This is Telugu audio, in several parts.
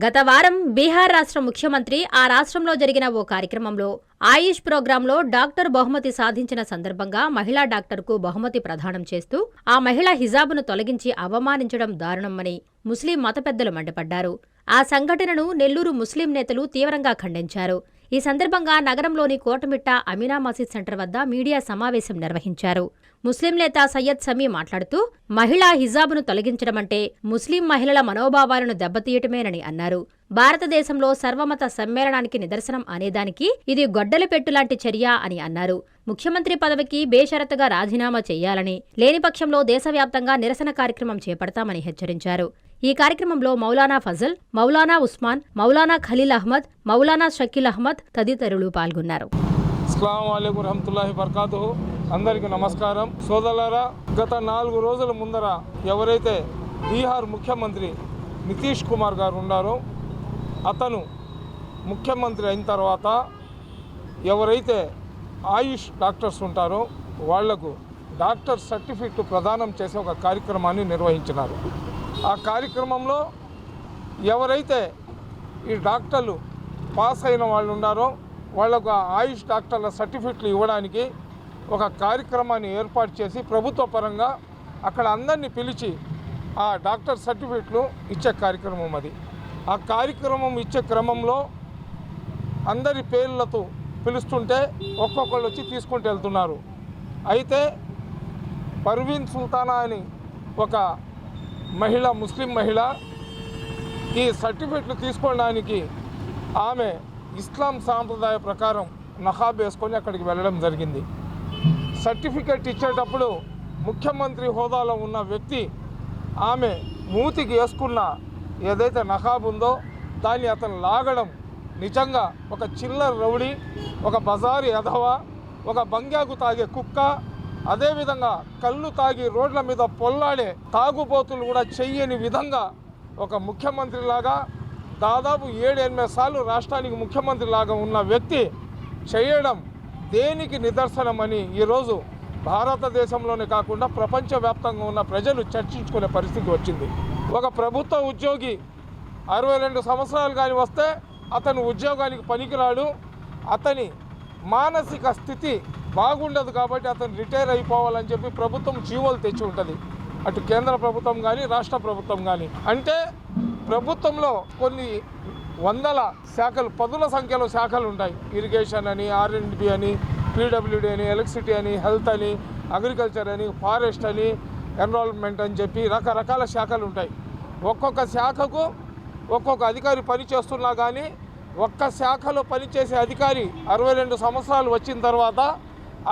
గత వారం బీహార్ రాష్ట్ర ముఖ్యమంత్రి ఆ రాష్ట్రంలో జరిగిన ఓ కార్యక్రమంలో ఆయుష్ ప్రోగ్రాంలో డాక్టర్ బహుమతి సాధించిన సందర్భంగా మహిళా డాక్టర్కు బహుమతి ప్రదానం చేస్తూ ఆ మహిళ హిజాబును తొలగించి అవమానించడం దారుణమని ముస్లిం మత పెద్దలు మండిపడ్డారు. ఆ సంఘటనను నెల్లూరు ముస్లిం నేతలు తీవ్రంగా ఖండించారు. ఈ సందర్భంగా నగరంలోని కోటమిట్ట అమీనా మసీద్ సెంటర్ వద్ద మీడియా సమావేశం నిర్వహించారు. ముస్లిం నేత సయ్యద్ సమీ మాట్లాడుతూ మహిళా హిజాబును తొలగించడమంటే ముస్లిం మహిళల మనోభావాలను దెబ్బతీయటమేనని అన్నారు. భారతదేశంలో సర్వమత సమ్మేళనానికి నిదర్శనం అనేదానికి ఇది గొడ్డలి పెట్టులాంటి చర్య అని అన్నారు. ముఖ్యమంత్రి పదవికి బేషరతుగా రాజీనామా చేయాలని, లేని పక్షంలో దేశవ్యాప్తంగా నిరసన కార్యక్రమం చేపడతామని హెచ్చరించారు. ఈ కార్యక్రమంలో మౌలానా ఫజల్, మౌలానా ఉస్మాన్, మౌలానా ఖలీల్ అహ్మద్, మౌలానా షకీల్ అహ్మద్ తదితరులు పాల్గొన్నారు. అస్సలాముఅలైకుం వరహమతుల్లాహి వబరకాతుహు. అందరికీ నమస్కారం. సోదరులారా, గత 4 రోజుల ముందర ఎవరైతే బీహార్ ముఖ్యమంత్రి నితీష్ కుమార్ గారు ఉన్నారో అతను ముఖ్యమంత్రి అయిన తర్వాత ఎవరైతే ఆయుష్ డాక్టర్స్ ఉంటారో వాళ్లకు డాక్టర్ సర్టిఫికెట్ ప్రదానం చేసే ఒక కార్యక్రమాన్ని నిర్వహించినారు. ఆ కార్యక్రమంలో ఎవరైతే ఈ డాక్టర్లు పాస్ అయిన వాళ్ళు ఉన్నారో వాళ్లకు ఆయుష్ డాక్టర్ల సర్టిఫికెట్లు ఇవ్వడానికి ఒక కార్యక్రమాన్ని ఏర్పాటు చేసి ప్రభుత్వ పరంగా అక్కడ అందరినీ పిలిచి ఆ డాక్టర్ సర్టిఫికెట్లు ఇచ్చే కార్యక్రమం అది. ఆ కార్యక్రమం ఇచ్చే క్రమంలో అందరి పేర్లతో పిలుస్తుంటే ఒక్కొక్కళ్ళు వచ్చి తీసుకుంటూ వెళ్తున్నారు. అయితే పర్వీన్ సుల్తానా అని ఒక మహిళ, ముస్లిం మహిళ, ఈ సర్టిఫికెట్లు తీసుకోవడానికి ఆమె ఇస్లాం సాంప్రదాయ ప్రకారం నఖాబ్ వేసుకొని అక్కడికి వెళ్ళడం జరిగింది. సర్టిఫికెట్ ఇచ్చేటప్పుడు ముఖ్యమంత్రి హోదాలో ఉన్న వ్యక్తి ఆమె మూతికి వేసుకున్న ఏదైతే నఖాబ్ ఉందో దాన్ని అతను లాగడం నిజంగా ఒక చిల్లర రౌడీ, ఒక బజారు ఎదవ, ఒక బంగ్యాకు తాగే కుక్క, అదేవిధంగా కళ్ళు తాగి రోడ్ల మీద పొల్లాడే తాగుబోతులు కూడా చెయ్యని విధంగా ఒక ముఖ్యమంత్రిలాగా దాదాపు 7-8 సార్లు రాష్ట్రానికి ముఖ్యమంత్రిలాగా ఉన్న వ్యక్తి చేయడం దేనికి నిదర్శనమని ఈరోజు భారతదేశంలోనే కాకుండా ప్రపంచవ్యాప్తంగా ఉన్న ప్రజలు చర్చించుకునే పరిస్థితి వచ్చింది. ఒక ప్రభుత్వ ఉద్యోగి 62 సంవత్సరాలు కానీ వస్తే అతను ఉద్యోగానికి పనికిరాడు, అతని మానసిక స్థితి బాగుండదు కాబట్టి అతను రిటైర్ అయిపోవాలని చెప్పి ప్రభుత్వం జీవోలు తెచ్చి ఉంటుంది. అటు కేంద్ర ప్రభుత్వం కానీ రాష్ట్ర ప్రభుత్వం కానీ. అంటే ప్రభుత్వంలో కొన్ని వందల శాఖలు, పదుల సంఖ్యలో శాఖలు ఉంటాయి. ఇరిగేషన్ అని, R&B అని, PWD అని, ఎలక్ట్రిసిటీ అని, హెల్త్ అని, అగ్రికల్చర్ అని, ఫారెస్ట్ అని, ఎన్రోల్మెంట్ అని చెప్పి రకరకాల శాఖలు ఉంటాయి. ఒక్కొక్క శాఖకు ఒక్కొక్క అధికారి పనిచేస్తున్నా కానీ ఒక్క శాఖలో పనిచేసే అధికారి 62 సంవత్సరాలు వచ్చిన తర్వాత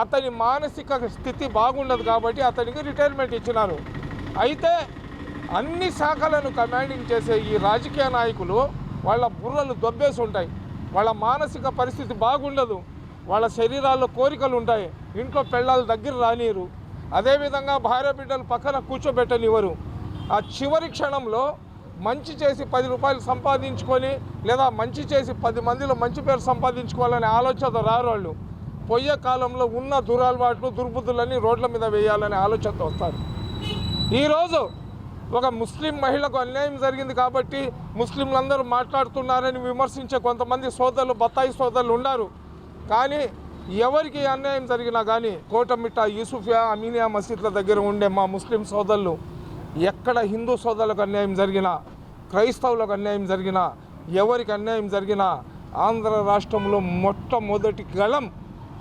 అతని మానసిక స్థితి బాగుండదు కాబట్టి అతనికి రిటైర్మెంట్ ఇచ్చినారు. అయితే అన్ని శాఖలను కమాండింగ్ చేసే ఈ రాజకీయ నాయకులు వాళ్ళ బుర్రలు దొబ్బేసి ఉంటాయి. వాళ్ళ మానసిక పరిస్థితి బాగుండదు, వాళ్ళ శరీరాల్లో కోరికలు ఉంటాయి, ఇంట్లో పెళ్ళాల దగ్గర రానియరు, అదేవిధంగా భార్య బిడ్డలు పక్కన కూర్చోబెట్టనివ్వరు. ఆ చివరి క్షణంలో మంచి చేసి 10 రూపాయలు సంపాదించుకొని లేదా మంచి చేసి 10 మందిలో మంచి పేరు సంపాదించుకోవాలనే ఆలోచనతో రారు. వాళ్ళు పోయే కాలంలో ఉన్న దురలవాట్లు, దుర్బుద్ధులన్నీ రోడ్ల మీద వేయాలనే ఆలోచనతో వస్తారు. ఈరోజు ఒక ముస్లిం మహిళకు అన్యాయం జరిగింది కాబట్టి ముస్లింలందరూ మాట్లాడుతున్నారని విమర్శించే కొంతమంది సోదరులు, బత్తాయి సోదరులు ఉన్నారు. కానీ ఎవరికి అన్యాయం జరిగినా కానీ కోటమిట్ట, యూసుఫియా, అమీనియా మసీద్ల దగ్గర ఉండే మా ముస్లిం సోదరులు, ఎక్కడ హిందూ సోదరులకు అన్యాయం జరిగినా, క్రైస్తవులకు అన్యాయం జరిగినా, ఎవరికి అన్యాయం జరిగినా ఆంధ్ర రాష్ట్రంలో మొట్టమొదటి గళం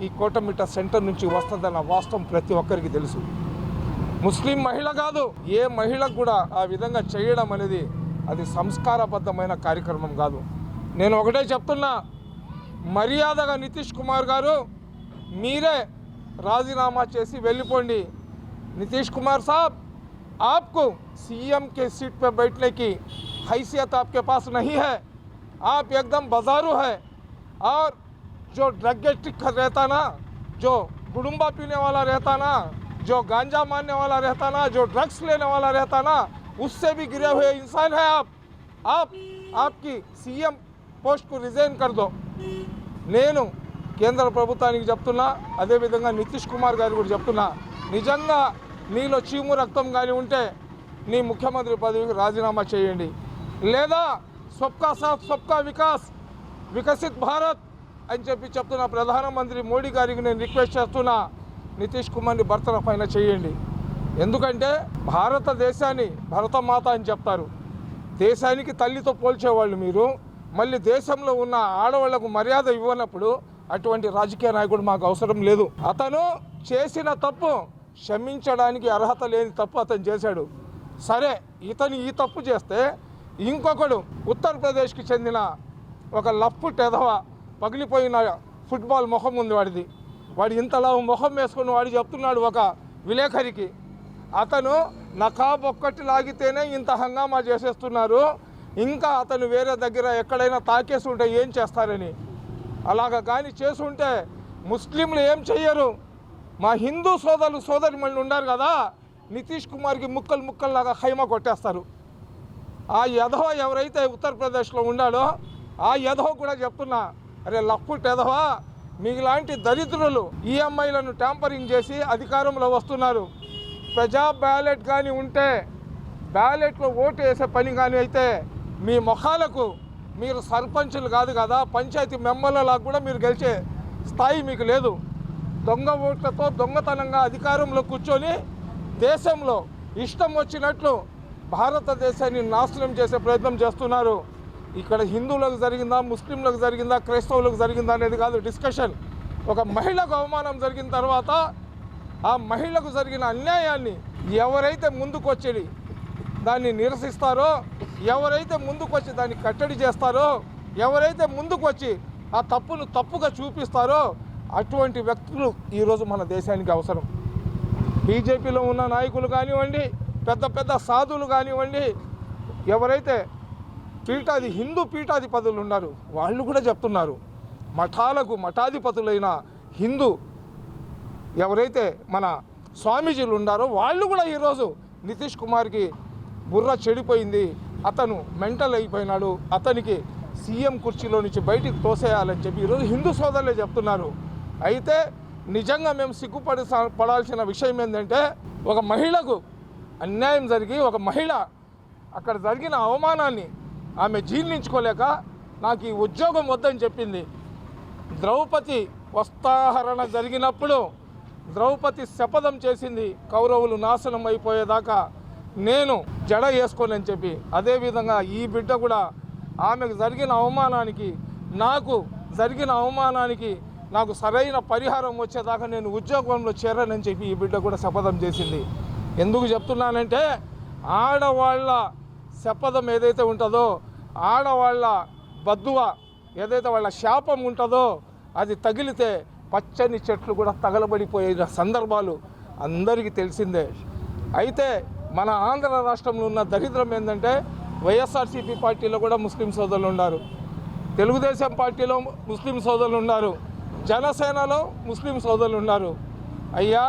ఈ కోటమిట్ట సెంటర్ నుంచి వస్తుందన్న వాస్తవం ప్రతి ఒక్కరికి తెలుసు. ముస్లిం మహిళ కాదు, ఏ మహిళకు కూడా ఆ విధంగా చేయడం అనేది అది సంస్కారబద్ధమైన కార్యక్రమం కాదు. నేను ఒకటే చెప్తున్నా, మర్యాదగా నితీష్ కుమార్ గారు మీరే రాజీనామా చేసి వెళ్ళిపోండి. నితీష్ कुमार साहब, आपको सीएम के सीट पे बैठने की हैसियत आपके पास नहीं है. आप एकदम बाजारू है. और जो ड्रग एडिक्ट रहता ना, जो गुड़ुम्बा पीने वाला रहता ना, जो गांजा मारने वाला रहता ना, जो ड्रग्स लेने वाला रहता ना, उससे भी गिरे हुए इंसान है आप आपकी सीएम పోస్ట్ కు రిజైన్ कर दो. నేను కేంద్ర ప్రభుత్వానికి చెప్తున్నా, అదేవిధంగా నితీష్ కుమార్ గారు కూడా చెప్తున్నా, నిజంగా నీలో చీము రక్తం కానీ ఉంటే నీ ముఖ్యమంత్రి పదవికి రాజీనామా చేయండి, లేదా సబ్కా సాత్ సబ్కా వికాస్, వికసిత్ భారత్ అని చెప్తున్న ప్రధానమంత్రి మోడీ గారికి నేను రిక్వెస్ట్ చేస్తున్నా, నితీష్ కుమార్ని బర్తరఫ్ అయినా చేయండి. ఎందుకంటే భారతదేశాన్ని భరతమాత అని చెప్తారు, దేశానికి తల్లితో పోల్చేవాళ్ళు మీరు. మళ్ళీ దేశంలో ఉన్న ఆడవాళ్లకు మర్యాద ఇవ్వనప్పుడు అటువంటి రాజకీయ నాయకుడు మాకు అవసరం లేదు. అతను చేసిన తప్పు క్షమించడానికి అర్హత లేని తప్పు అతను చేశాడు. సరే, ఇతను ఈ తప్పు చేస్తే ఇంకొకడు ఉత్తరప్రదేశ్కి చెందిన ఒక లఫ్ట్ ఎదవ, పగిలిపోయిన ఫుట్బాల్ మొహం ఉంది వాడిది, వాడు ఇంతలా మొహం వేసుకుని వాడు చెప్తున్నాడు ఒక విలేకరికి, అతను నకాబ్ ఒక్కటి లాగితేనే ఇంత హంగామా చేసేస్తున్నారు, ఇంకా అతను వేరే దగ్గర ఎక్కడైనా తాకేసి ఉంటే ఏం చేస్తారని. అలాగా కానీ చేసుంటే ముస్లింలు ఏం చెయ్యరు. మా హిందూ సోదరిమణులు ఉన్నారు కదా, నితీష్ కుమార్కి ముక్కల్లాగా ఖైమా కొట్టేస్తారు. ఆ యధవ ఎవరైతే ఉత్తరప్రదేశ్లో ఉన్నాడో ఆ యధవ కూడా చెప్తున్నా, అరే లఫ్ట్ యధవ, మీలాంటి దరిద్రులు ఈఎంఐలను ట్యాంపరింగ్ చేసి అధికారంలో వస్తున్నారు. ప్రజా బ్యాలెట్ కానీ ఉంటే, బ్యాలెట్లో ఓటు వేసే పని కానీ అయితే మీ మొఖాలకు మీరు సర్పంచులు కాదు కదా, పంచాయతీ మెంబర్లలాగా కూడా మీరు గెలిచే స్థాయి మీకు లేదు. దొంగ ఓట్లతో దొంగతనంగా అధికారంలో కూర్చొని దేశంలో ఇష్టం వచ్చినట్లు భారతదేశాన్ని నాశనం చేసే ప్రయత్నం చేస్తున్నారు. ఇక్కడ హిందువులకు జరిగిందా, ముస్లింలకు జరిగిందా, క్రైస్తవులకు జరిగిందా అనేది కాదు డిస్కషన్. ఒక మహిళకు అవమానం జరిగిన తర్వాత ఆ మహిళకు జరిగిన అన్యాయాన్ని ఎవరైతే ముందుకొచ్చి దాన్ని నిరసిస్తారో, ఎవరైతే ముందుకొచ్చి దాన్ని కట్టడి చేస్తారో, ఎవరైతే ముందుకొచ్చి ఆ తప్పును తప్పుగా చూపిస్తారో అటువంటి వ్యక్తులు ఈరోజు మన దేశానికి అవసరం. బీజేపీలో ఉన్న నాయకులు కానివ్వండి, పెద్ద సాధువులు కానివ్వండి, ఎవరైతే హిందూ పీఠాధిపతులు ఉన్నారు వాళ్ళు కూడా చెప్తున్నారు, మఠాధిపతులైన హిందూ ఎవరైతే మన స్వామీజీలు ఉన్నారో వాళ్ళు కూడా ఈరోజు నితీష్ కుమార్కి బుర్ర చెడిపోయింది, అతను మెంటల్ అయిపోయినాడు, అతనికి సీఎం కుర్చీలో నుంచి బయటికి తోసేయాలని చెప్పి ఈరోజు హిందూ సోదరులే చెప్తున్నారు. అయితే నిజంగా మేము పడాల్సిన విషయం ఏంటంటే, ఒక మహిళకు అన్యాయం జరిగి ఒక మహిళ అక్కడ జరిగిన అవమానాన్ని ఆమె జీర్ణించుకోలేక నాకు ఈ ఉద్యోగం వద్దని చెప్పింది. ద్రౌపది వస్త్రాహరణ జరిగినప్పుడు ద్రౌపది శపథం చేసింది, కౌరవులు నాశనం అయిపోయేదాకా నేను జడ వేసుకోనని చెప్పి. అదేవిధంగా ఈ బిడ్డ కూడా ఆమెకు జరిగిన అవమానానికి, నాకు సరైన పరిహారం వచ్చేదాకా నేను ఉద్యోగంలో చేరనని చెప్పి ఈ బిడ్డ కూడా శపథం చేసింది. ఎందుకు చెప్తున్నానంటే, ఆడవాళ్ళ శపథం ఏదైతే ఉంటుందో, ఆడవాళ్ళ బద్దువ ఏదైతే వాళ్ళ శాపం ఉంటుందో అది తగిలితే పచ్చని చెట్లు కూడా తగలబడిపోయే సందర్భాలు అందరికీ తెలిసిందే. అయితే మన ఆంధ్ర రాష్ట్రంలో ఉన్న దరిద్రం ఏంటంటే, వైఎస్ఆర్సీపీ పార్టీలో కూడా ముస్లిం సోదరులు ఉన్నారు, తెలుగుదేశం పార్టీలో ముస్లిం సోదరులు ఉన్నారు, జనసేనలో ముస్లిం సోదరులు ఉన్నారు. అయ్యా,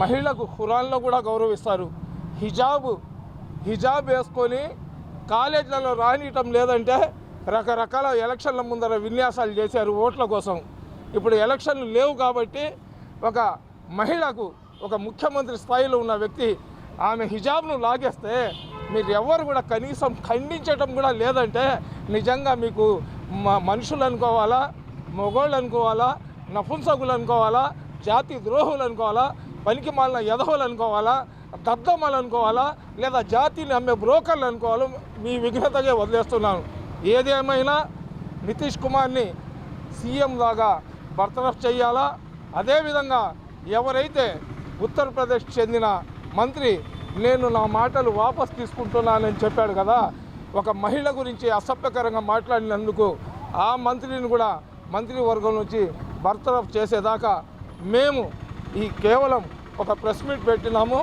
మహిళకు ఖురాన్లో కూడా గౌరవిస్తారు. హిజాబ్ వేసుకొని కాలేజీలలో రానియటం లేదంటే రకరకాల ఎలక్షన్ల ముందర విన్యాసాలు చేశారు ఓట్ల కోసం. ఇప్పుడు ఎలక్షన్లు లేవు కాబట్టి ఒక మహిళకు, ఒక ముఖ్యమంత్రి స్థాయిలో ఉన్న వ్యక్తి ఆమె హిజాబ్ను లాగేస్తే మీరు ఎవరు కూడా కనీసం ఖండించటం కూడా లేదంటే నిజంగా మీకు మనుషులు అనుకోవాలా, మొగోళ్ళు అనుకోవాలా, నపుంసకులు అనుకోవాలా, జాతి ద్రోహులు అనుకోవాలా, పనికి మాలిన యదవులు అనుకోవాలా, దద్దమ్మలు అనుకోవాలా, లేదా జాతిని అమ్మే బ్రోకర్లు అనుకోవాలో మీ విఘ్నతగా వదిలేస్తున్నాను. ఏదేమైనా నితీష్ కుమార్ని సీఎం లాగా బర్తరఫ్ చేయాలా. అదేవిధంగా ఎవరైతే ఉత్తరప్రదేశ్కి చెందిన మంత్రి నేను నా మాటలు వాపస్ తీసుకుంటున్నానని చెప్పాడు కదా, ఒక మహిళ గురించి అసభ్యకరంగా మాట్లాడినందుకు ఆ మంత్రిని కూడా మంత్రివర్గం నుంచి బర్తరఫ్ చేసేదాకా మేము కేవలం ఒక ప్రెస్ మీట్ పెట్టినాము.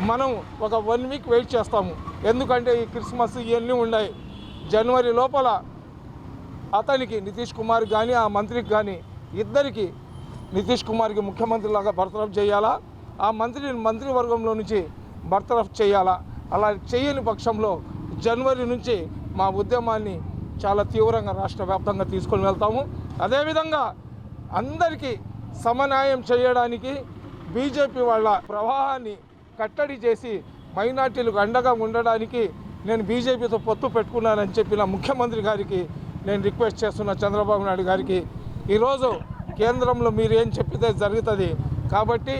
మనం ఒక 1 వీక్ వెయిట్ చేస్తాము. ఎందుకంటే ఈ క్రిస్మస్ ఇవన్నీ ఉన్నాయి. జనవరి లోపల అతనికి నితీష్ కుమార్ కానీ ఆ మంత్రికి కానీ ఇద్దరికి నితీష్ కుమార్కి ముఖ్యమంత్రిలాగా బర్తరఫ్ చేయాలా, ఆ మంత్రిని మంత్రివర్గంలో నుంచి బర్తరఫ్ చేయాలా. అలా చేయని పక్షంలో జనవరి నుంచి మా ఉద్యమాన్ని చాలా తీవ్రంగా రాష్ట్ర వ్యాప్తంగా తీసుకొని వెళ్తాము. అదేవిధంగా అందరికీ సమన్యాయం చేయడానికి బీజేపీ వాళ్ళ ప్రవాహాన్ని కట్టడి చేసి మైనార్టీలకు అండగా ఉండడానికి నేను బీజేపీతో పొత్తు పెట్టుకున్నానని చెప్పిన ముఖ్యమంత్రి గారికి నేను రిక్వెస్ట్ చేస్తున్నా, చంద్రబాబు నాయుడు గారికి. ఈరోజు కేంద్రంలో మీరు ఏం చెప్పితే జరుగుతుంది కాబట్టి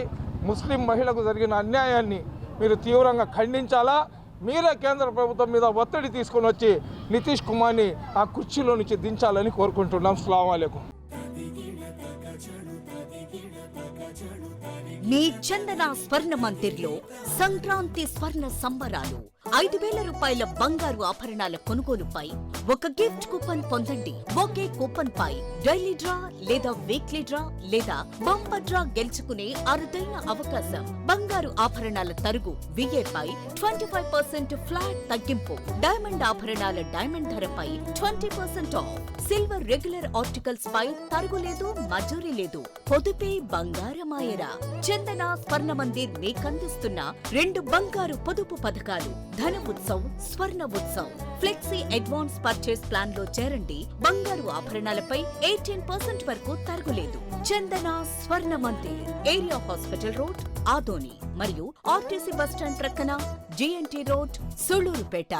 ముస్లిం మహిళకు జరిగిన అన్యాయాన్ని మీరు తీవ్రంగా ఖండించాలా. మీరే కేంద్ర ప్రభుత్వం మీద ఒత్తిడి తీసుకొని వచ్చి నితీష్ కుమార్ని ఆ కుర్చీలో నుంచి దించాలని కోరుకుంటున్నాం. అస్సలాము అలైకుం. మీ చందన స్వర్ణ మందిర్లో సంక్రాంతి స్వర్ణ సంబరాలు. 5,000 రూపాయల బంగారు ఆభరణాల కొనుగోలుపై ఒక గిఫ్ట్ కూపన్ పొందండి. ఒకే కూపన్ పై డైలీ డ్రా లేదా వీక్లీ డ్రా లేదా బంపర్ డ్రా గెలుచుకునే అరుదైన అవకాశం. బంగారు ఆభరణాల తరుగు VA పై 25% ఫ్లాట్ తగ్గింపు. డైమండ్ ఆభరణాల డైమండ్ ధరపై 20% ఆఫ్. సిల్వర్ రెగ్యులర్ ఆర్టికల్స్ పై తరుగులేదు, మజూరీ లేదు. పొదుపే బంగారమాయరా. చందన స్వర్ణ మందిర్ మీకందిస్తున్న 2 బంగారు పొదుపు పథకాలు. ధన ఉత్సవ్, స్వర్ణ Utsav. Flexi advance purchase plan లో చేరండి. బంగారు ఆభరణాలపై 18% వరకు తరుగులేదు. చందన స్వర్ణ Mandir, area hospital road, Adoni మరియు ఆర్టీసీ బస్టాండ్ ప్రక్కన GNT రోడ్, సూళ్లూరుపేట.